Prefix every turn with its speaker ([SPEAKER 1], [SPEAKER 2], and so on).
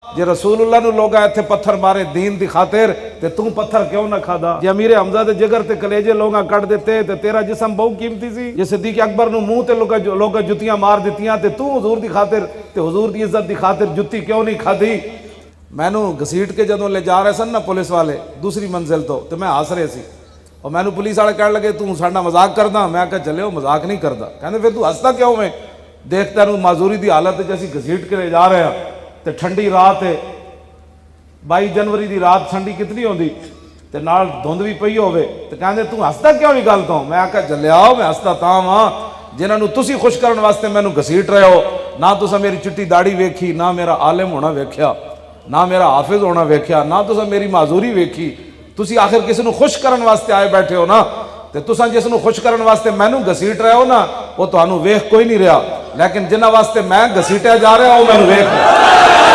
[SPEAKER 1] जे रसूलुल्लाह नूं लोग इत्थे पत्थर मारे दीन दी खातिर ते तू पत्थर क्यों ना खादा। जे अमीर हमजा दे जिगर ते कलेजे लोग कट दिते ते तेरा जिस्म बहुत कीमती सी। जे सिद्दीक अकबर नूं मुंह ते लोग जुत्तियां मार दित्तियां ते तू हुजूर दी खातिर ते हुजूर दी इज्जत दी खातिर जुत्ती क्यों नहीं खाधी। मैनू घसीट के जदों ले जा रहे सन ना पुलिस वाले दूसरी मंजिल तो मैं हस रहे सी और मैनू पुलिस वाले कह लगे तू साडा मजाक करदा। मैं कहा चले मजाक नहीं करदा। कहते फिर तू हसदा क्यों मैं देख तैनू माजूरी की हालत असीं घसीट के ले जा रहे हैं तो ठंडी रात है 22 जनवरी की रात ठंडी कितनी होंदी ते नाल धुंध भी पई होवे ते कहंदे तू हसदा क्यों नहीं गल तो। मैं कहा जलिया मैं हसदा तां वां जिन्हां नूं तुसीं खुश करन वास्ते मैनू घसीट रहे हो। ना तुसां मेरी चिट्टी दाड़ी वेखी ना मेरा आलिम होना वेख्या ना मेरा हाफिज होना वेख्या ना तुसां मेरी माजूरी वेखी। तुसीं आखिर किसी नूं खुश करन वास्ते आए बैठे हो ना ते तुसां जिस नूं खुश करन वास्ते मैनू घसीट रहे हो ना वो तुहानूं वेख कोई नहीं रहा लेकिन जिन्हां वास्ते मैं घसीटिया जा रहा वो मैनू वेख